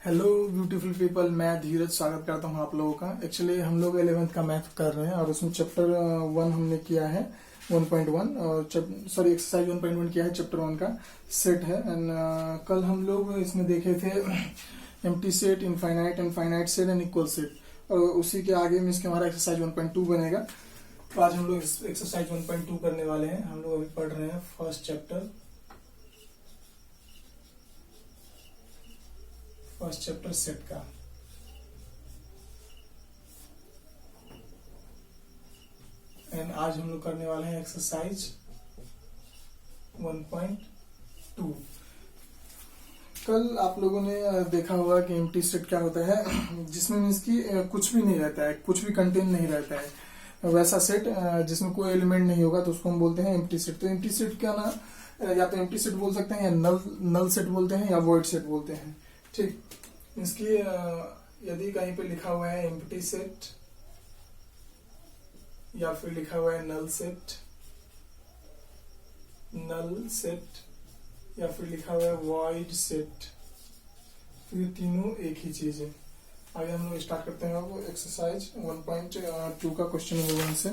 Hello beautiful people, मैं धीरज स्वागत करता हूं आप लोगों का। एक्चुअली हम लोग 11th का मैथ कर रहे हैं और उसमें चैप्टर 1 हमने किया है 1.1 और सॉरी एक्सरसाइज 1.1 किया है। चैप्टर 1 का सेट है एंड कल हम लोग इसमें देखे थे empty set, infinite and finite set and equal set, और उसी के आगे में इसके हमारा एक्सरसाइज 1.2 बनेगा। तो आज हम लोग एक्सरसाइज 1.2 करने वाले हैं। हम लोग अभी पढ़ रहे हैं फर्स्ट चैप्टर सेट का। एंड आज हम लोग करने वाले हैं एक्सरसाइज 1.2। कल आप लोगों ने देखा होगा कि एम्प्टी सेट क्या होता है, जिसमें मीन्स की कुछ भी नहीं रहता है, कुछ भी कंटेंट नहीं रहता है, वैसा सेट जिसमें कोई एलिमेंट नहीं होगा तो उसको हम बोलते हैं एम्प्टी सेट। तो एम्प्टी सेट का ना या तो एम्प्टी सेट बोल सकते हैं या नल सेट बोलते हैं या वॉइड सेट बोलते हैं। ठीक, इसकी यदि कहीं पे लिखा हुआ है एम्प्टी सेट या फिर लिखा हुआ है नल सेट या फिर लिखा हुआ है वॉइड सेट, तो ये तीनों एक ही चीज है। आगे हम लोग स्टार्ट करते हैं आपको एक्सरसाइज 1.2 का क्वेश्चन नंबर 1 से।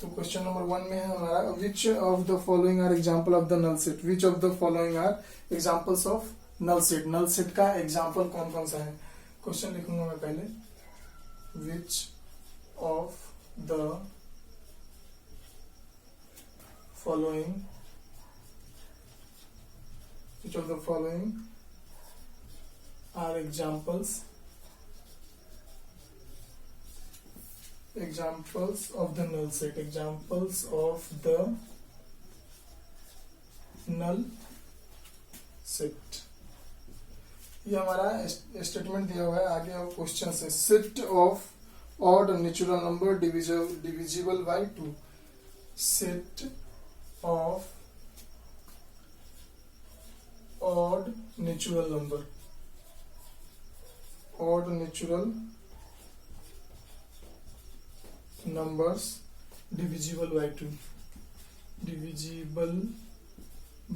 तो क्वेश्चन नंबर 1 में है हमारा which of the following are example of the null set. Which of the following are examples of null set. Null set का एग्जाम्पल कौन कौन सा है। क्वेश्चन लिखूंगा मैं पहले, which of the following are examples of the null set. Examples of the null set. ये हमारा स्टेटमेंट दिया हुआ है। आगे अब क्वेश्चन से, set of odd natural number divisible by 2। Set of odd natural numbers divisible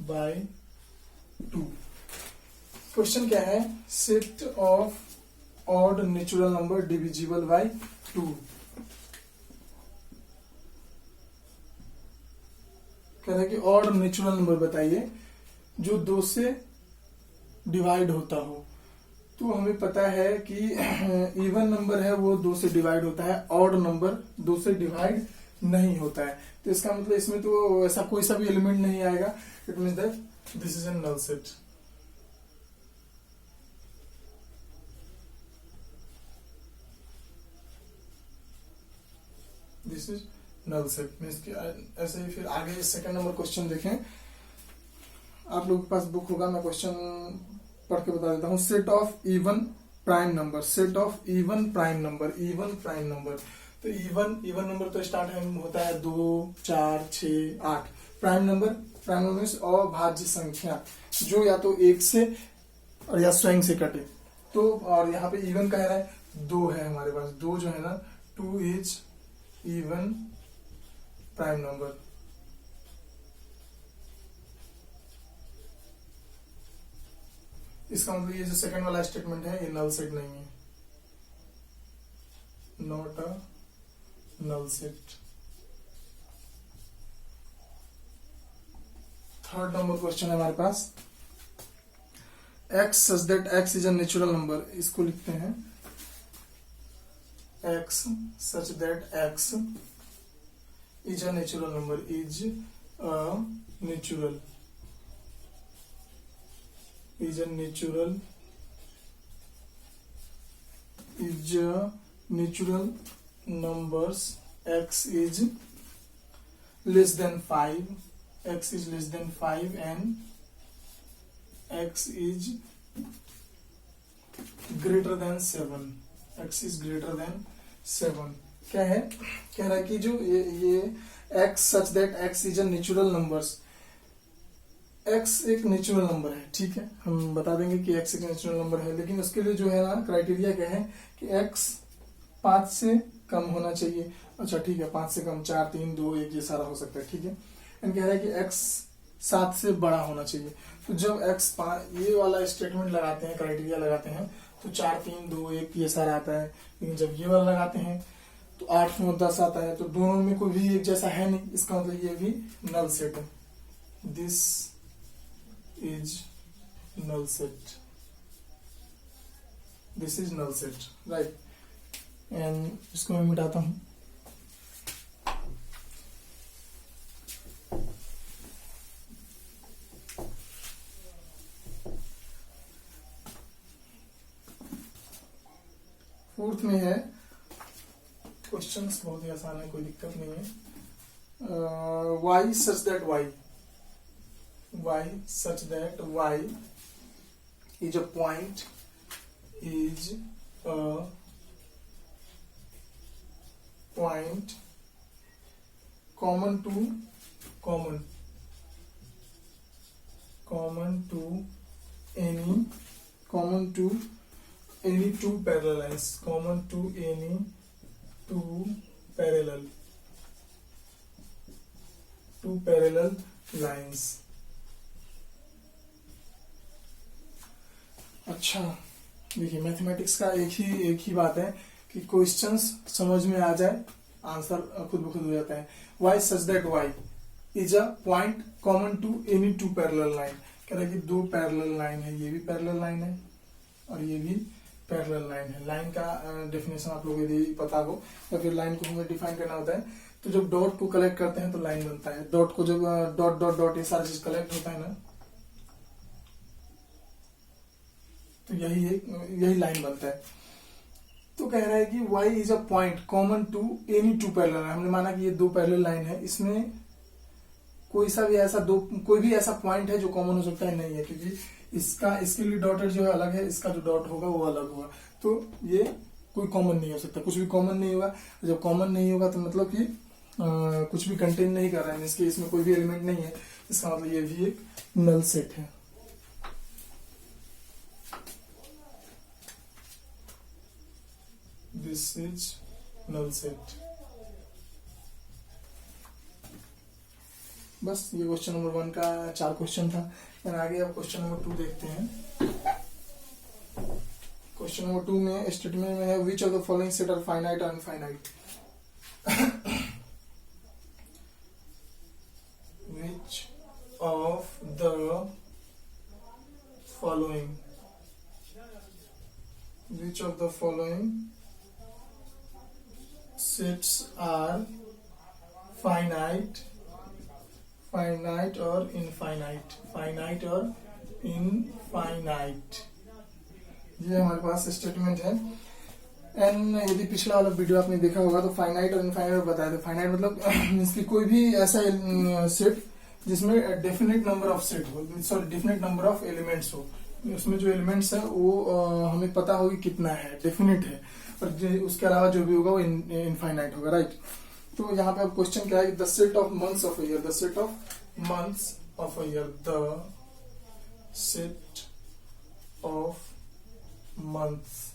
by 2। Question क्या है, set of odd natural number divisible by 2। कह रहे हैं कि ऑड नेचुरल नंबर बताइए जो 2 से डिवाइड होता हो। तो हमें पता है कि इवन नंबर है वो 2 से डिवाइड होता है, ऑड नंबर 2 से डिवाइड नहीं होता है। तो इसका मतलब इसमें तो ऐसा कोई सा भी एलिमेंट नहीं आएगा। It means that this is an null set. This is null set means कि ऐसे ही। फिर आगे सेकंड नंबर क्वेश्चन देखें। आप लोगों के पास बुक होगा, मैं क्वेश्चन पढ़ के बता देता हूँ। Set of even prime number. Set of even prime number. तो इवन नंबर तो स्टार्ट होता है 2, 4, 6, 8। प्राइम नंबर मीन्स अभाज्य संख्या जो या तो 1 से और या स्वयं से कटे। तो और यहाँ पे इवन कह रहा है 2 है हमारे पास। 2 जो है ना, 2 इज इवन प्राइम नंबर। इसका मतलब ये जो सेकंड वाला स्टेटमेंट है ये नल सेट नहीं है, not a null set. Third number question है हमारे पास, x such that x is a natural number. इसको लिखते हैं x such that x is a natural number. Is a natural numbers x is less than 5 and x is greater than 7। क्या है, कह रहा है कि जो ये x such that x is a natural numbers. x एक नेचुरल नंबर है, ठीक है, हम बता देंगे कि x एक नेचुरल नंबर है, लेकिन उसके लिए जो है ना क्राइटेरिया क्या है कि x 5 से कम होना चाहिए। अच्छा ठीक है, 5 से कम 4, 3, 2, 1 ये सारा हो सकता है, ठीक है। एंड कह रहा है कि x 7 से बड़ा होना चाहिए। तो जब x ये वाला स्टेटमेंट लगाते हैं, क्राइटेरिया लगाते हैं, तो 4 3 2 1 ये सारा आता है। लेकिन जब ये वाला लगाते हैं तो 8 9 10 आता है। तो दोनों में कोई भी एक जैसा है नहीं, इसका मतलब ये भी नल सेट है। This is null set, this is null set, right. And इसको मैं मिटाता हूं। फोर्थ में है, क्वेश्चंस बहुत ही आसान है, कोई दिक्कत नहीं है। Y such that Y such that y is a point common to any two parallel lines, common to any two parallel lines। अच्छा, देखिए मैथमेटिक्स का एक ही बात है कि क्वेश्चंस समझ में आ जाए, आंसर खुद ब खुद हो जाता है। Y such that y is a point common to any two parallel line. कह रहा है कि दो पैरेलल लाइन है, ये भी पैरेलल लाइन है और ये भी पैरेलल लाइन है। लाइन का डेफिनेशन आप लोगों को यदि पता हो, या फिर लाइन को हमें डिफाइन करना होता है तो जब डॉट को कलेक्ट करते हैं तो लाइन बनता है। डॉट को जब डॉट डॉट डॉट ये सारा चीज कलेक्ट होता है ना, तो यही लाइन बनता है। तो कह रहा है कि y is a point common to any two parallel. हमने माना कि ये दो पैरेलल लाइन है, इसमें कोई भी ऐसा पॉइंट है जो कॉमन हो सकता है, नहीं है, क्योंकि इसके लिए डॉटेड जो है अलग है, इसका जो डॉट होगा वो अलग होगा। तो ये कोई कॉमन नहीं हो सकता, कुछ भी कॉमन नहीं होगा। जब कॉमन नहीं होगा तो मतलब कि कुछ भी कंटेन नहीं कर रहा है, इसके इसमें कोई भी एलिमेंट नहीं है, इसका मतलब ये भी एक नल सेट है। This is null set। बस ये क्वेश्चन नंबर 1 का 4 क्वेश्चन था। फिर आगे अब क्वेश्चन नंबर 2 देखते हैं। क्वेश्चन नंबर 2 में स्टेटमेंट में है which of the following set are finite और infinite. Which of the following sets are finite or infinite। ये हमारे पास स्टेटमेंट है। एंड यदि पिछला वाला वीडियो आपने देखा होगा तो फाइनाइट और इनफाइनाइट बताया था। फाइनाइट मतलब इसकी कोई भी ऐसा सेट जिसमें डेफिनेट नंबर ऑफ सेट हो, sorry definite number of elements हो, उसमें जो एलिमेंट्स है वो हमें पता होगी कितना है, डेफिनेट है, और उसके अलावा जो भी होगा वो इनफाइनाइट होगा, राइट। तो यहाँ पे अब क्वेश्चन क्या है, the set of months of a year, the set of months of a year, the set of months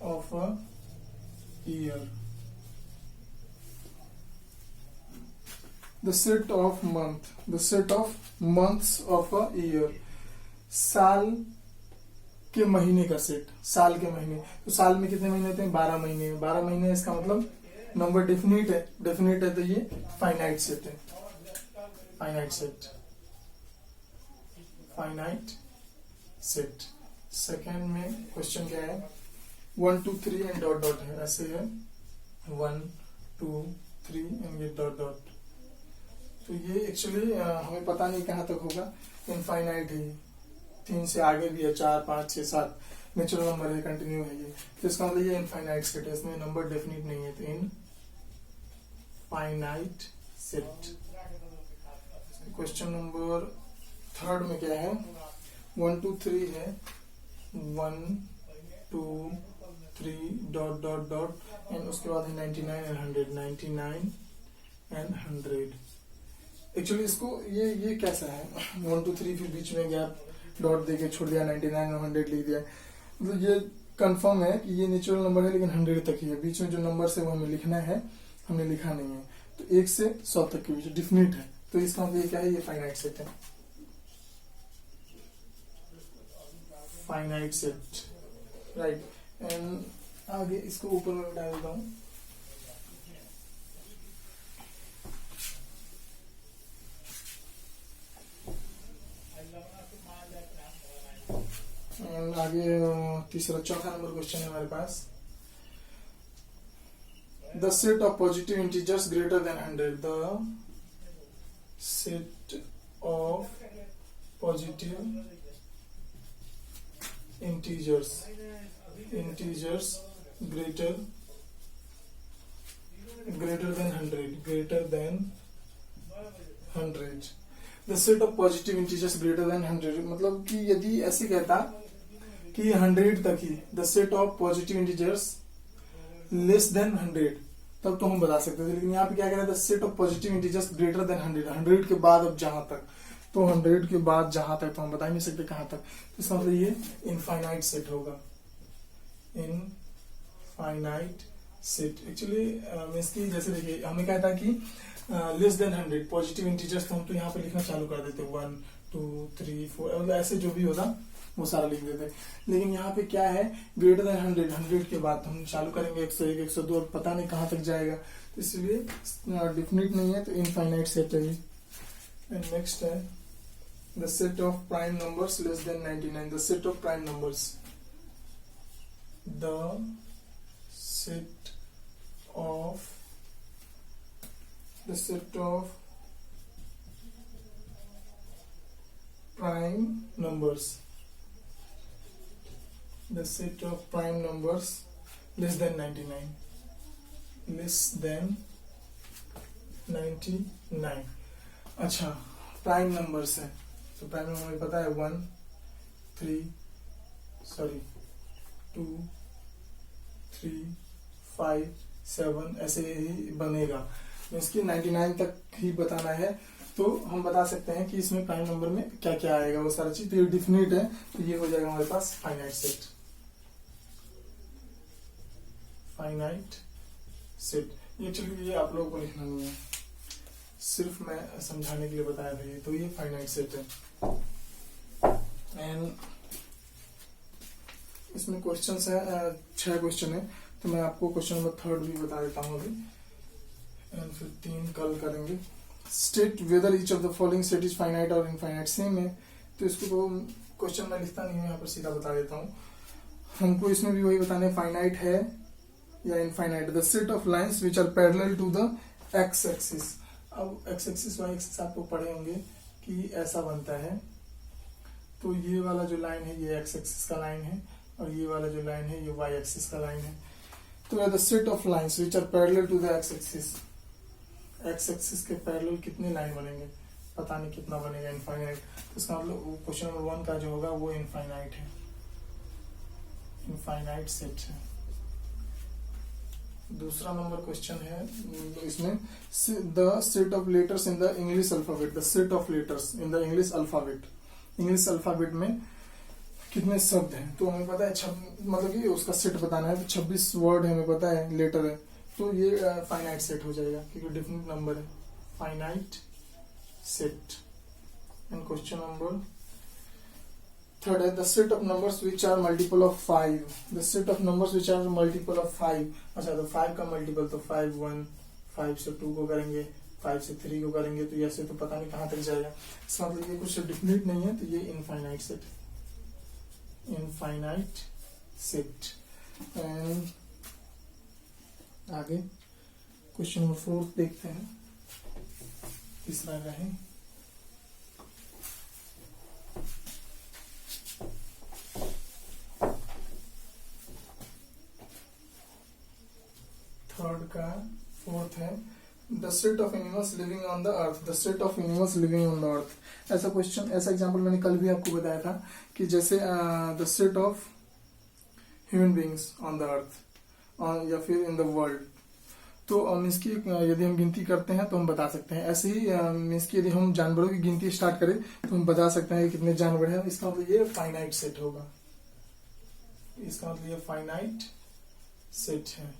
of a year, the set of months of a year, साल के महीने का सेट, साल के महीने। तो साल में कितने महीने होते हैं? 12 महीने। 12 महीने इसका मतलब नंबर डेफिनेट है, तो ये फाइनाइट सेट है, फाइनाइट सेट। सेकेंड में क्वेश्चन क्या है, 1 2 3 एंड डॉट डॉट है, ऐसे है 1 2 3 एंड ये डॉट डॉट। तो ये एक्चुअली हमें पता नहीं कहाँ तक होगा, इनफाइनाइट है, 3 से आगे भी है, 4 5 6 7 नेचुरल नंबर है, कंटिन्यू है ये। तो इसका मतलब ये इनफाइनाइट सेट है, इसमें नंबर डेफिनेट नहीं है, तो इनफाइनाइट सेट। क्वेश्चन नंबर 3 में क्या है, 1 2 3 है, 1 2 3 डॉट डॉट डॉट एंड उसके बाद है 99 एंड 100, 99 एंड 100। एक्चुअली इसको ये कैसा है, 1 2 3 फिर बीच में गैप डॉट देके छोड़ दिया, 99 और 100 लिख दिया। मतलब ये कंफर्म है कि ये नेचुरल नंबर है, लेकिन 100 तक ही है, बीच में जो नंबर है वो हमें लिखना है, हमने लिखा नहीं है। तो 1 से 100 तक के बीच डिफिनिट है, तो इसका मतलब ये क्या है, ये फाइनाइट सेट है, फाइनाइट सेट, राइट। एंड आगे इसको ऊपर में डाल देता हूं, एंड आगे तीसरा चौथा नंबर क्वेश्चन है हमारे पास, the set of positive integers greater than 100, the set of positive integers greater than 100, the set of positive integers greater than 100, मतलब कि यदि ऐसे कहता कि 100 तक ही the set of positive integers less than 100, तब तो हम बता सकते थे, लेकिन यहाँ पे क्या कह रहा है, the set of positive integers greater than 100 के बाद अब जहां तक, तो 100 के बाद जहां तक तो हम बता ही नहीं सकते कहां तक, इसका मतलब ये इनफाइनाइट सेट होगा, इनफाइनाइट सेट। एक्चुअली मीन्स की जैसे देखिए हमें क्या था कि लेस देन 100 पॉजिटिव इंटीजर्स, तो हम तो यहाँ पे लिखना चालू कर देते 1 2 3 4, मतलब ऐसे जो भी होता वो सारा लिख देते, लेकिन यहाँ पे क्या है, ग्रेटर देन 100 के बाद हम चालू करेंगे 101 102 और पता नहीं कहाँ तक जाएगा, तो इसलिए डिफिनिट नहीं है, तो इनफाइनाइट सेट है। एंड नेक्स्ट है the set of prime numbers less than 99, the set of prime numbers, the set of prime numbers, the set of prime numbers less than 99, less than 99। अच्छा, prime numbers है, तो prime number हमें पता है 1 3 2 3 5 7 ऐसे ही बनेगा, इसकी 99 तक ही बताना है, तो हम बता सकते हैं कि इसमें प्राइम नंबर में क्या क्या आएगा वो सारा चीज, तो ये डिफिनिट है, तो ये हो जाएगा हमारे पास फाइनाइट सेट, फाइनाइट सेट। ये चलिए ये आप लोगों को लिखना नहीं है, सिर्फ मैं समझाने के लिए बताया था, ये तो ये फाइनाइट सेट है। एंड इसमें क्वेश्चंस है 6 क्वेश्चन है, तो मैं आपको क्वेश्चन नंबर 3 भी बता देता हूँ अभी, एंड फिर 3 कल करेंगे। State whether each of the following set is finite और इनफाइनाइट, सेम है, तो इसको तो क्वेश्चन मैं लिखता नहीं हूँ, यहाँ पर सीधा बता देता हूँ। हमको इसमें भी वही बताना है, फाइनाइट है या infinite. The set of lines which are parallel to the x axis, अब एक्स एक्सिस वाई एक्सिस आपको पढ़े होंगे कि ऐसा बनता है, तो ये वाला जो लाइन है ये एक्स एक्सिस का लाइन है, और ये वाला जो लाइन है ये वाई एक्सिस का लाइन है, तो the set of lines which are parallel to the x axis, x axis के पैरेलल कितने लाइन बनेंगे, पता नहीं कितना बनेगा, इनफाइनाइट, तो इसका मतलब क्वेश्चन नंबर 1 का जो होगा वो इनफाइनाइट है, इनफाइनाइट सेट है। दूसरा नंबर क्वेश्चन है इसमें, the set of letters in the English alphabet, the set of letters in the English alphabet, English alphabet में कितने शब्द हैं, तो हमें पता है मतलब कि उसका सेट बताना है, तो 26 वर्ड है, हमें पता है लेटर है, तो ये फाइनाइट सेट हो जाएगा क्योंकि डिफरेंट नंबर है, finite set. And question number 3 है, the set of numbers which are multiple of 5, the set of numbers which are multiple of 5, अच्छा तो 5 का मल्टीपल तो 5 1, 5 से 2 को करेंगे, 5 से 3 को करेंगे, तो ऐसे तो पता नहीं कहाँ तक जाएगा, इसका मतलब ये कुछ डिफिनिट नहीं है, तो ये infinite set, infinite set. And आगे क्वेश्चन नंबर 4 देखते हैं, तीसरा रहे, थर्ड का 4th है, the set of animals living on the earth, the set of animals living on the earth. ऐसा क्वेश्चन, ऐसा एग्जांपल मैंने कल भी आपको बताया था कि जैसे the set of human beings on the earth या फिर इन द वर्ल्ड, तो मीन्स की यदि हम गिनती करते हैं तो हम बता सकते हैं, ऐसे ही मीन्स की यदि हम जानवरों की गिनती स्टार्ट करें तो हम बता सकते हैं कि कितने जानवर हैं, इसका मतलब ये फाइनाइट सेट होगा, इसका मतलब ये फाइनाइट सेट है,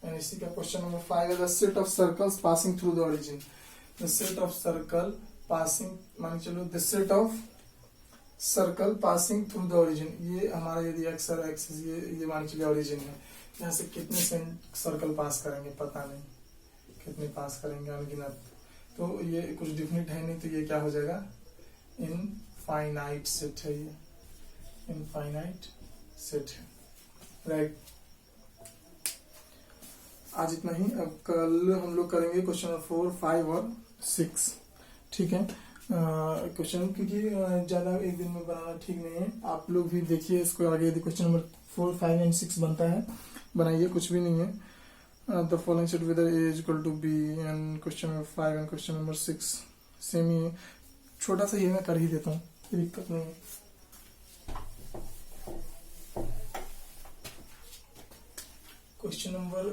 एंड इसी का क्वेश्चन नंबर 5 है the set of circles passing through the origin. The set of circle passing, मान के चलो the set of circle passing through the origin, ये हमारा यदि एक्स और एक्सिस ये मान के चलिए ओरिजिन है, यहाँ से कितने सर्कल पास करेंगे पता नहीं, कितने पास करेंगे अनगिनत, तो ये कुछ डिफिनिट है नहीं, तो ये क्या हो जाएगा इनफाइनाइट सेट है, ये इनफाइनाइट सेट है, राइट। आज इतना ही, अब कल हम लोग करेंगे क्वेश्चन नंबर 4, 5 और 6, ठीक है। क्वेश्चन क्योंकि ज्यादा एक दिन में बनाना ठीक नहीं है, आप लोग भी देखिए इसको आगे, यदि क्वेश्चन नंबर 4, 5 एंड 6 बनता है बनाइए, कुछ भी नहीं है। The following set with A is equal to B, and question number 5 and question number 6 same ही है, छोटा सा ही मैं कर ही देता हूँ, दिक्कत नहीं है। क्वेश्चन नंबर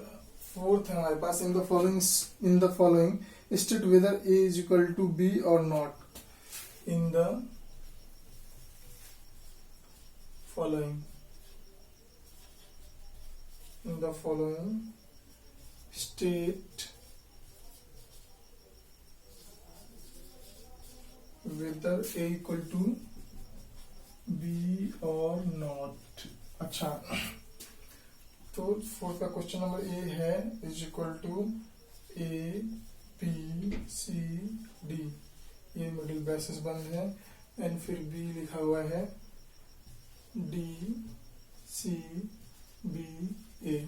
4 है हमारे पास, in the following state whether A is equal to B or not, in the following state whether A equal to B or not. अच्छा, तो 4 का क्वेश्चन नंबर ए है is equal to A B C D, ये middle braces बंद है, and फिर B लिखा हुआ है डी सी बी ए।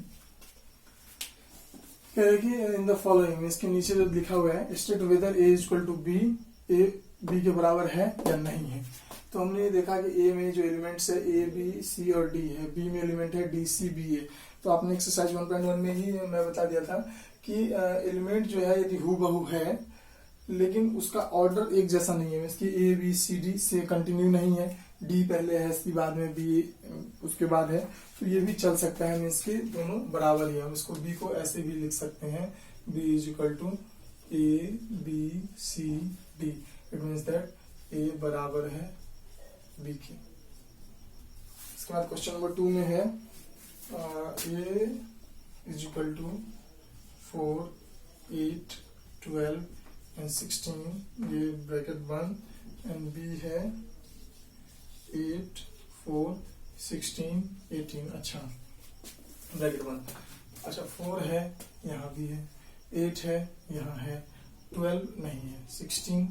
कह रहे कि इन द फॉलोइंग, इसके नीचे जो लिखा हुआ है state whether A is equal to b, a b के बराबर है या नहीं है। तो हमने ये देखा कि ए में जो एलिमेंट्स है ए बी सी और डी है, बी में एलिमेंट है डी सी बी ए। तो आपने एक्सरसाइज 1.1 में ही मैं बता दिया था कि एलिमेंट जो है यदि हूबहू है लेकिन उसका ऑर्डर एक जैसा नहीं है, इसकी ए बी सी डी से कंटिन्यू नहीं है, डी पहले है इसके बाद में बी उसके बाद है, तो ये भी चल सकता है, इसके दोनों बराबर ही है। हम इसको बी को ऐसे भी लिख सकते हैं, B is equal to A B C D, it means that A बराबर है बी के। इसके बाद क्वेश्चन नंबर 2 में है A is equal to 4, 8, 12 and 16, ये ब्रैकेट बंद, एंड बी है 8, 4, 16, 18, अच्छा ब्रैकेट बंद। अच्छा 4 है, यहाँ भी है, 8 है, यहाँ है, 12 नहीं है, 16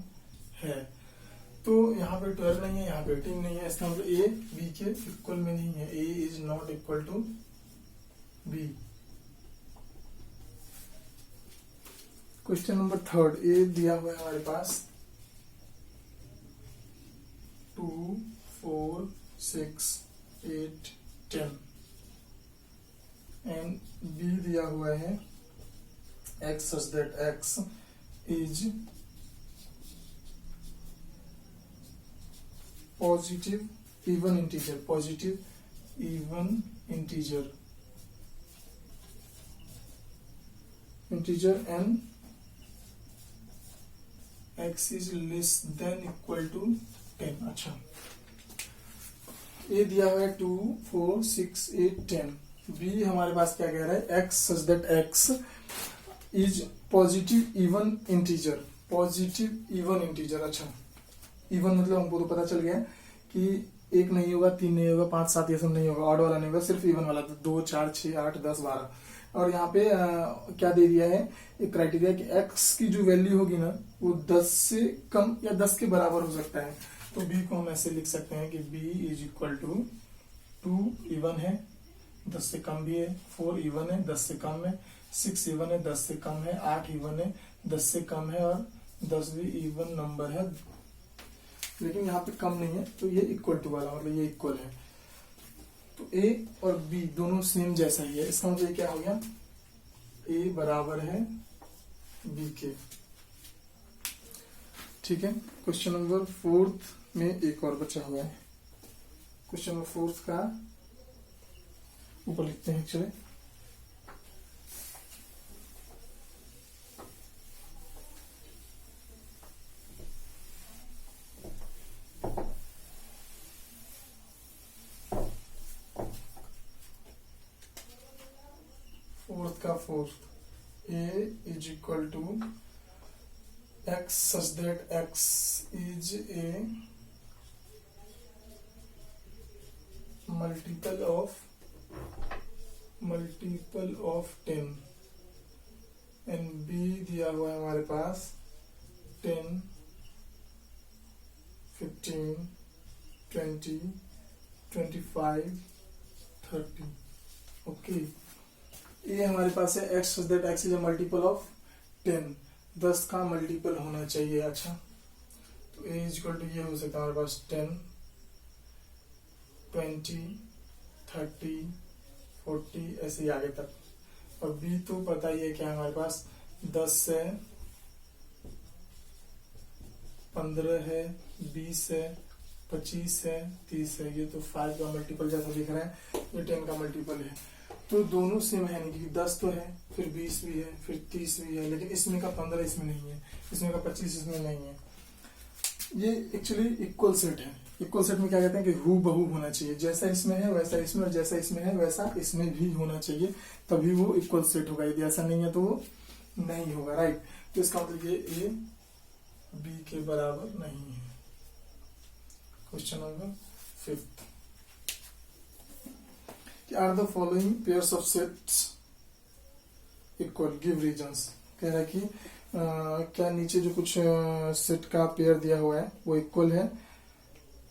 है, तो यहाँ पे 12 नहीं है, यहाँ पे 18 नहीं है, इसका मतलब ए बी के इक्वल में नहीं है, A is not equal to B. Question number 3, A दिया हुआ है हमारे पास 2, 4, 6, 8, 10, एंड बी दिया हुआ है x such that x is positive even integer, positive even integer and x is less than equal to 10। अच्छा, ये दिया हुआ है 2, 4, 6, 8, 10, बी हमारे पास क्या कह रहा है x such that x is positive even integer, positive even integer. अच्छा, इवन मतलब हमको तो पता चल गया कि 1 नहीं होगा, 3 नहीं होगा, 5, 7 ये सब नहीं होगा, ऑड वाला नहीं होगा, सिर्फ इवन वाला, तो 2, 4, 6, 8, 10, 12। और यहाँ पे क्या दे दिया है एक क्राइटेरिया कि x की जो वैल्यू होगी ना वो 10 से कम या 10 के बराबर हो सकता है। तो b को हम ऐसे लिख सकते हैं कि b is equal to 2 even है, 10 से कम भी है, 4 इवन है, 10 से कम है, 6 इवन है, 10 से कम है, 8 इवन है, 10 से कम है, और 10 भी इवन नंबर है, लेकिन यहाँ पे कम नहीं है, तो ये इक्वल टू वाला मतलब ये इक्वल है। तो a और b दोनों सेम जैसा ही है, इसका मतलब क्या हो गया a बराबर है b के। ठीक है, क्वेश्चन नंबर 4 में एक और बचा हुआ है, क्वेश्चन नंबर 4 का ऊपर लिखते हैं, चले इसका fourth a is equal to x such that x is a multiple of 10 and b दिया हुआ है हमारे पास 10, 15, 20, 25, 30। ओके, ये हमारे पास है x such that x is a multiple of 10, 10 का मल्टीपल होना चाहिए। अच्छा, तो ए इज इक्वल टू ये हो सकता है हमारे पास 10, 20, 30, 40 ऐसे ही आगे तक। और बी तो पता ही है क्या हमारे पास 10 है, 15 है, 20 है, 25 है, 30 है। ये तो 5 का मल्टीपल जैसा दिख रहा है, ये 10 का मल्टीपल है। तो दोनों सेम है, नहीं क्योंकि 10 तो है, फिर 20 भी है, फिर 30 भी है, लेकिन इसमें का 15 इसमें नहीं है, इसमें का 25 इसमें नहीं है। ये एक्चुअली इक्वल सेट है। इक्वल सेट में क्या कहते हैं कि हू बहू होना चाहिए, जैसा इसमें है वैसा इसमें, और जैसा इसमें है वैसा इसमें भी होना चाहिए, तभी वो इक्वल सेट होगा। यदि ऐसा नहीं है तो वो नहीं होगा, राइट। तो इसका मतलब ये ए बी के बराबर नहीं है। Question number 5, are the following pairs of sets equal, give reasons. कह रहा है कि क्या नीचे जो कुछ सेट का पेयर दिया हुआ है वो इक्वल है,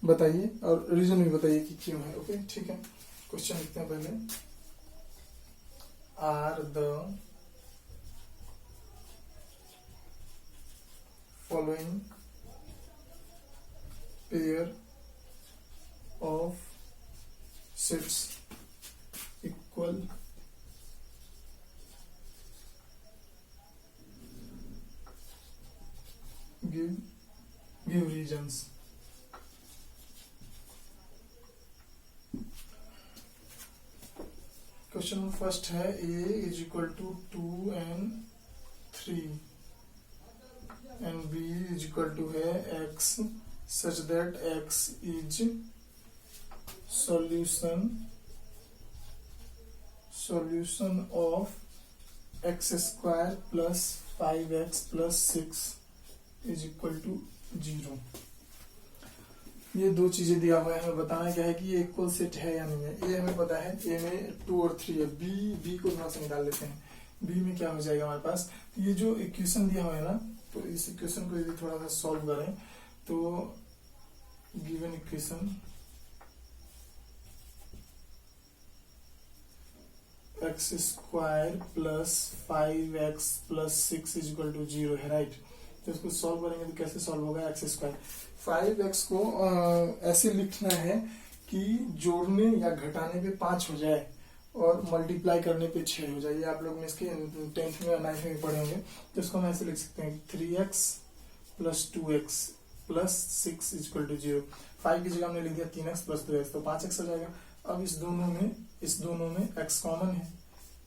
बताइए, और रीजन भी बताइए कि क्यों है। ओके, ठीक है। क्वेश्चन लिखते हैं पहले, are the following pair of sets equal, give reasons। Question first है a is equal to 2 and 3 and b is equal to है x such that x is solution of x square plus 5x plus 6 is equal to 0। ये दो चीजें दिया हुआ है, हमें बताना क्या है कि ये इक्वल सेट है या नहीं है। ए हमें पता है, ए में 2 और 3 है, बी को थोड़ा सा निकाल लेते हैं। बी में क्या हो जाएगा हमारे पास, ये जो इक्वेशन दिया हुआ है ना, तो इस इक्वेशन को यदि थोड़ा सा सॉल्व करें तो given equation x square plus 5x plus 6 is equal to 0 है, राइट। तो इसको सॉल्व करेंगे तो कैसे सॉल्व होगा, एक्स स्क्वायर 5x को ऐसे लिखना है कि जोड़ने या घटाने पे 5 हो जाए और मल्टीप्लाई करने पे 6 हो जाए। ये आप लोग में इसके 10th में या 9th में पढ़े होंगे। तो इसको हम ऐसे लिख सकते हैं 3x plus 2x plus 6 is equal to 0। 5 की जगह हमने लिख दिया 3x प्लस 2x, तो 5x हो जाएगा। अब इस दोनों में x कॉमन है,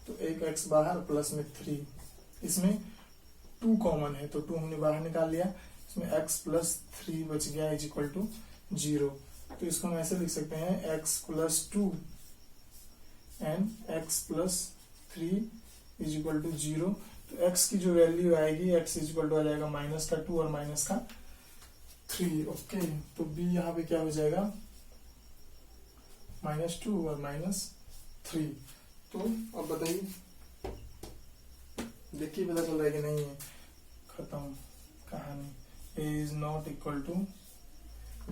तो एक x बाहर प्लस में 3, इसमें 2 कॉमन है, तो 2 हमने बाहर निकाल लिया, इसमें x प्लस 3 बच गया इज इक्वल टू 0। तो इसको हम ऐसे लिख सकते हैं x plus 2 and x plus 3 is equal to 0। तो x की जो वैल्यू आएगी, x इज इक्वल टू आ जाएगा माइनस का 2 और माइनस का 3। ओके, तो b यहाँ पे क्या हो जाएगा, -2 और -3। तो अब बताइए, देखिए पता चल रहा है कि नहीं है, खत्म कहानी। a is not equal to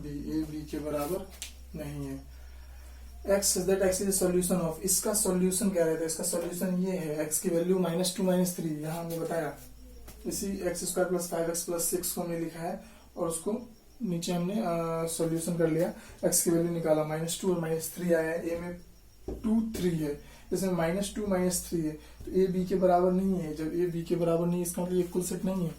b, a b के बराबर नहीं है। x is that x is solution of, इसका सॉल्यूशन क्या रहता है, इसका सॉल्यूशन ये है, x की वैल्यू -2 -3 यहाँ हमने बताया, इसी x square plus 5x plus 6 को हमने लिखा है और उसको नीचे हमने सॉल्यूशन कर लिया, x की वैल्यू निकाला, -2 और -3 आया है। a में 2 3 है, इसमें -2 -3 है, तो a b के बराबर नहीं है। जब a b के बराबर नहीं है, इसका मतलब इक्वल सेट नहीं है।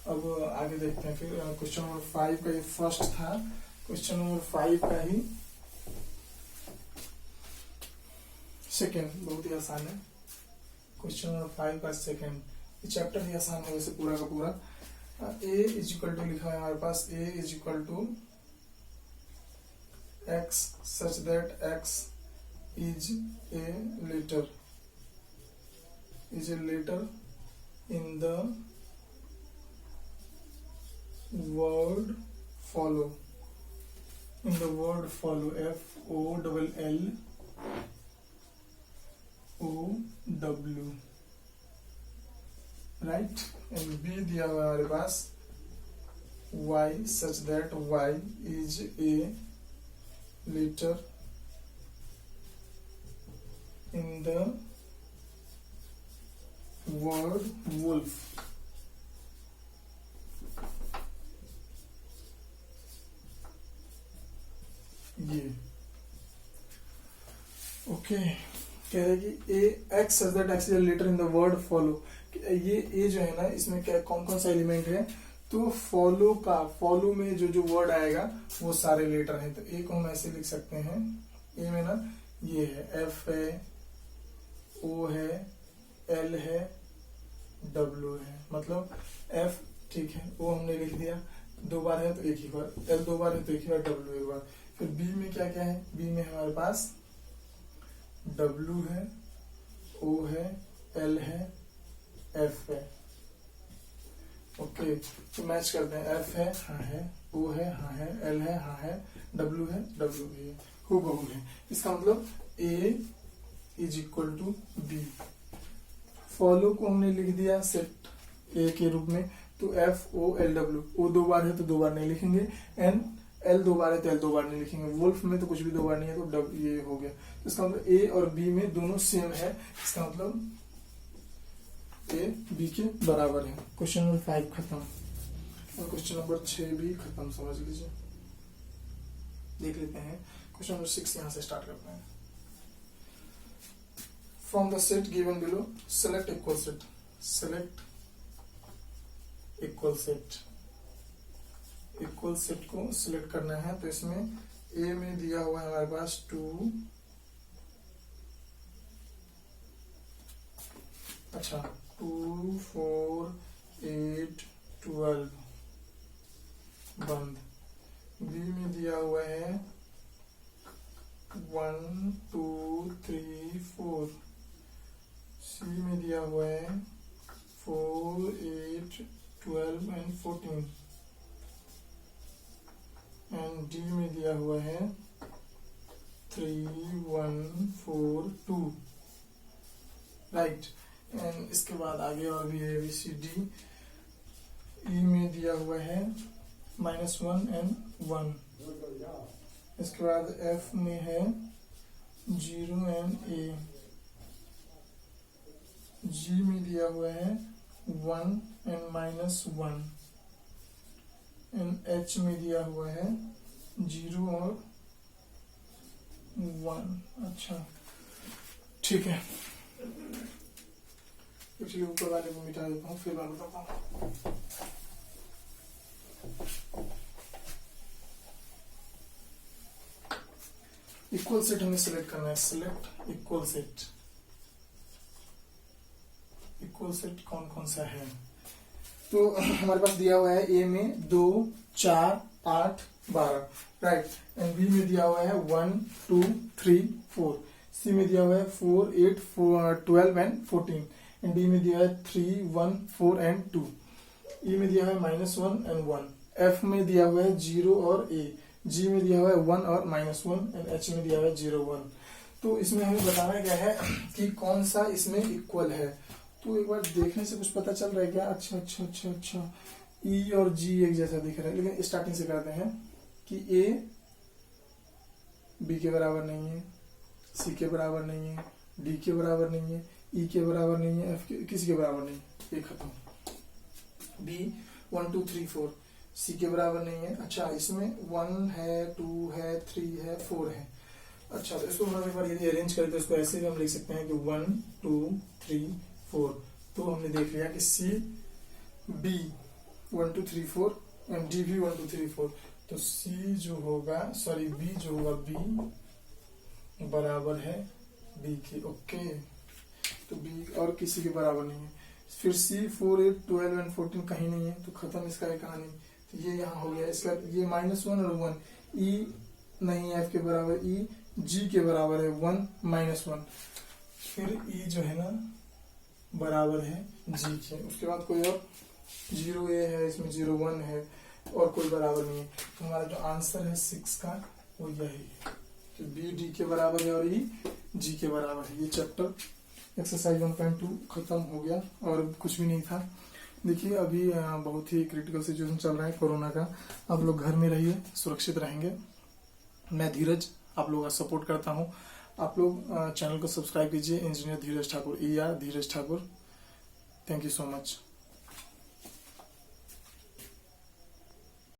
अब आगे देखते हैं फिर क्वेश्चन नंबर 5 का, ये फर्स्ट था, क्वेश्चन नंबर 5 का ही सेकेंड, बहुत ही आसान है। क्वेश्चन नंबर 5 का सेकेंड, ये चैप्टर ही आसान है वैसे पूरा का पूरा। a इज इक्वल टू लिखा है हमारे पास, a is equal to x such that x is a letter in the word follow. In the word follow, FOLLOW, right. And b दिया हुआ है हमारे पास y such that y is a letter in the word wolf. ये okay कह रहे कि A X such that x is a letter in the word follow. ये ए जो है ना, इसमें क्या कौन कौन सा एलिमेंट है, तो फॉलो में जो जो वर्ड आएगा वो सारे लेटर हैं। तो ए को हम ऐसे लिख सकते हैं, ए में ना ये है, एफ है, ओ है, एल है, डब्ल्यू है, मतलब एफ ठीक है, ओ हमने लिख दिया, 2 बार है तो एक ही बार, एल 2 बार है तो एक ही बार, डब्ल्यू एक बार। फिर बी में क्या क्या है, बी में हमारे पास डब्ल्यू है, ओ है, एल है, एफ है। ओके तो मैच करते हैं, एफ है हाँ है, ओ है हाँ है, एल है हाँ है, डब्ल्यू है डब्ल्यू भी है, हूबहू है। इसका मतलब A is equal to B. Follow को हमने लिख दिया सेट ए के रूप में, तो एफ ओ एल डब्ल्यू, ओ 2 बार है तो 2 बार नहीं लिखेंगे, एन एल 2 बार है तो एल 2 बार नहीं लिखेंगे, वुल्फ में तो कुछ भी 2 बार नहीं है तो डब ये हो गया। तो इसका मतलब ए और बी में दोनों सेम है, इसका मतलब ए बी के बराबर है। क्वेश्चन नंबर 5 खत्म और क्वेश्चन नंबर 6 भी खत्म, समझ लीजिए। देख लेते हैं क्वेश्चन नंबर 6, यहां से स्टार्ट करते हैं। From the set given below select equal set. Select equal set, equal set को सिलेक्ट करना है। तो इसमें ए में दिया हुआ है हमारे पास 2, अच्छा 2 4 8 12 बंद। बी में दिया हुआ है 1 2 3 4। सी में दिया हुआ है 4 8 12 एंड 14 एंड डी में दिया हुआ है 3 1 4 2, राइट। एंड इसके बाद आगे और भी है ABCD। ई में दिया हुआ है -1 एंड 1। इसके बाद F में है 0 एंड A। G में दिया हुआ है 1 एंड -1 एंड H में दिया हुआ है 0 और 1। अच्छा ठीक है, एक्चुअली ऊपर वाले को मिटा देता हूँ फिर मैं बताता हूँ। इक्वल सेट हमें सिलेक्ट करना है, select equal set. Equal set कौन कौन सा है, तो हमारे पास दिया हुआ है ए में 2 4 8 12, राइट। एंड बी में दिया हुआ है 1 2 3 4। सी में दिया हुआ है 4 8 12 एंड 14 एंड डी में दिया है 3 1 4 एंड 2। ई में दिया है -1 एंड 1। एफ में दिया हुआ है 0 और ए। जी में दिया हुआ है 1 और -1 एंड एच में दिया हुआ है 0 1। तो इसमें हमें बताना क्या है कि कौन सा इसमें इक्वल है। तो एक बार देखने से कुछ पता चल रहा है क्या, अच्छा अच्छा अच्छा अच्छा, ई और जी एक जैसा दिख रहा है, लेकिन स्टार्टिंग से करते हैं कि ए बी के बराबर नहीं है, सी के बराबर नहीं है, डी के बराबर नहीं है, ई के बराबर नहीं है, एफ के किसी के बराबर नहीं है, ये खत्म। बी 1 2 3 4 सी के बराबर नहीं है। अच्छा इसमें 1 है 2 है 3 है 4 है। अच्छा तो इसको हम एक बार यदि अरेंज करें तो इसको ऐसे भी हम लिख सकते हैं कि 1 2 3 4। तो हमने देख लिया कि सी बी 1 2 3 4 एंड डी भी 1 2 3 4। तो सी जो होगा, सॉरी बी जो होगा, बी बराबर है बी के, ओके। तो बी और किसी के बराबर नहीं है। फिर सी 4 8 12 एंड 14 कहीं नहीं है, तो खत्म इसका एक कहानी। तो ये यहाँ हो गया। इसका ये -1 और 1, ई नहीं है, एफ के बराबर ई, जी के बराबर है 1 - 1, फिर ई जो है ना बराबर है जी के, उसके बाद कोई और 0 ए है, इसमें 0 1 है और कोई बराबर नहीं है। तो हमारा जो आंसर है 6 का वो यही है कि बी डी के बराबर है और ई जी के बराबर है। ये चैप्टर एक्सरसाइज 1.2 खत्म हो गया और कुछ भी नहीं था। देखिए अभी बहुत ही क्रिटिकल सिचुएशन चल रहा है कोरोना का, आप लोग घर में रहिए, सुरक्षित रहेंगे। मैं धीरज आप लोगों का सपोर्ट करता हूँ। आप लोग चैनल को सब्सक्राइब कीजिए, engineer Dheeraj Thakur, ER Dheeraj Thakur. Thank you so much.